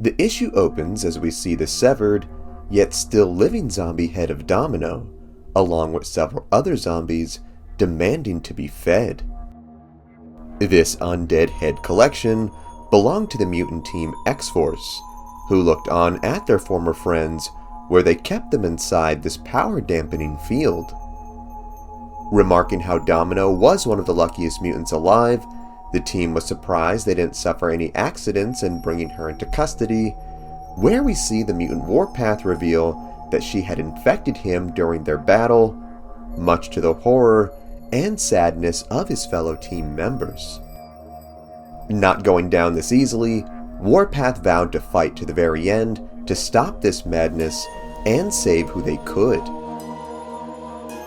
The issue opens as we see the severed, yet still living zombie head of Domino, along with several other zombies demanding to be fed. This undead head collection belonged to the mutant team X-Force, who looked on at their former friends where they kept them inside this power-dampening field. Remarking how Domino was one of the luckiest mutants alive, the team was surprised they didn't suffer any accidents in bringing her into custody, where we see the mutant Warpath reveal that she had infected him during their battle, much to the horror and sadness of his fellow team members. Not going down this easily, Warpath vowed to fight to the very end to stop this madness and save who they could.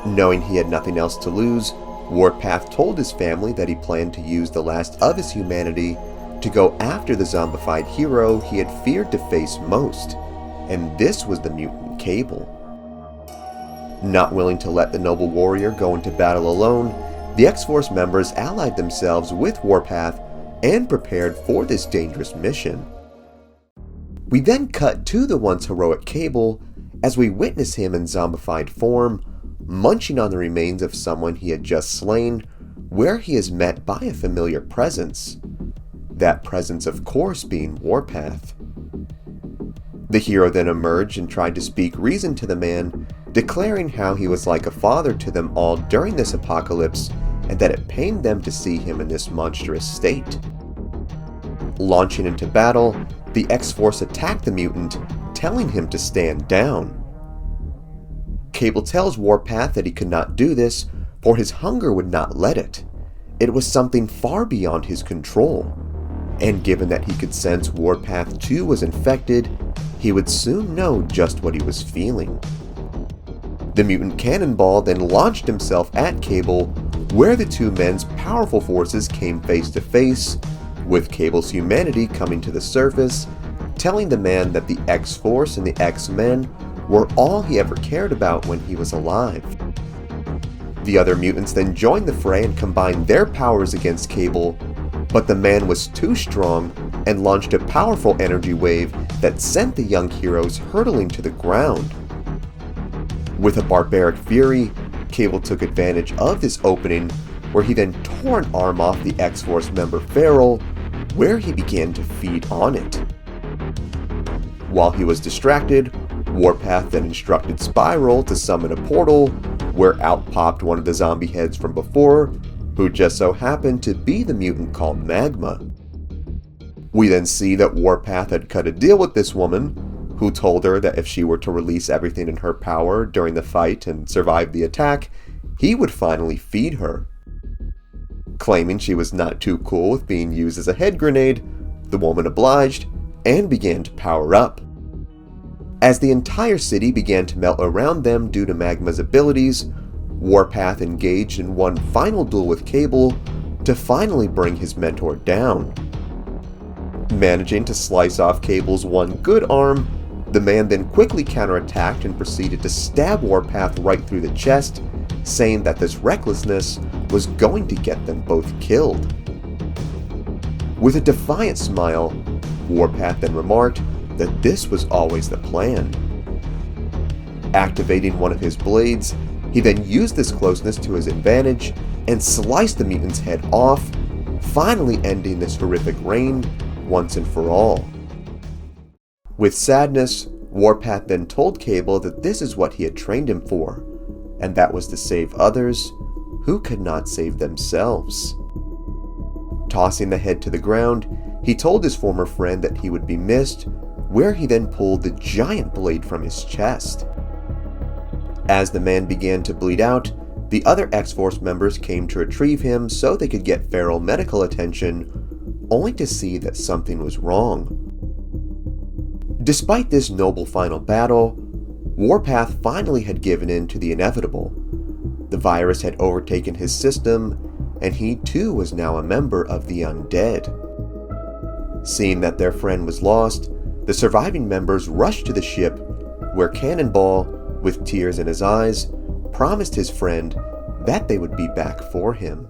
Knowing he had nothing else to lose, Warpath told his family that he planned to use the last of his humanity to go after the zombified hero he had feared to face most, and this was the mutant Cable. Not willing to let the noble warrior go into battle alone, the X-Force members allied themselves with Warpath and prepared for this dangerous mission. We then cut to the once heroic Cable as we witness him in zombified form, munching on the remains of someone he had just slain, where he is met by a familiar presence. That presence, of course, being Warpath. The hero then emerged and tried to speak reason to the man, declaring how he was like a father to them all during this apocalypse and that it pained them to see him in this monstrous state. Launching into battle, the X-Force attacked the mutant, telling him to stand down. Cable tells Warpath that he could not do this, for his hunger would not let it. It was something far beyond his control, and given that he could sense Warpath too was infected, he would soon know just what he was feeling. The mutant Cannonball then launched himself at Cable, where the two men's powerful forces came face to face, with Cable's humanity coming to the surface, telling the man that the X-Force and the X-Men were all he ever cared about when he was alive. The other mutants then joined the fray and combined their powers against Cable, but the man was too strong and launched a powerful energy wave that sent the young heroes hurtling to the ground. With a barbaric fury, Cable took advantage of this opening, where he then tore an arm off the X-Force member Feral, where he began to feed on it. While he was distracted, Warpath then instructed Spiral to summon a portal, where out popped one of the zombie heads from before, who just so happened to be the mutant called Magma. We then see that Warpath had cut a deal with this woman, who told her that if she were to release everything in her power during the fight and survive the attack, he would finally feed her. Claiming she was not too cool with being used as a head grenade, the woman obliged and began to power up. As the entire city began to melt around them due to Magma's abilities, Warpath engaged in one final duel with Cable to finally bring his mentor down. Managing to slice off Cable's one good arm, the man then quickly counterattacked and proceeded to stab Warpath right through the chest, saying that this recklessness was going to get them both killed. With a defiant smile, Warpath then remarked that this was always the plan. Activating one of his blades, he then used this closeness to his advantage and sliced the mutant's head off, finally ending this horrific reign once and for all. With sadness, Warpath then told Cable that this is what he had trained him for, and that was to save others who could not save themselves. Tossing the head to the ground, he told his former friend that he would be missed, where he then pulled the giant blade from his chest. As the man began to bleed out, the other X-Force members came to retrieve him so they could get Feral medical attention, only to see that something was wrong. Despite this noble final battle, Warpath finally had given in to the inevitable. The virus had overtaken his system, and he too was now a member of the undead. Seeing that their friend was lost, the surviving members rushed to the ship, where Cannonball, with tears in his eyes, promised his friend that they would be back for him.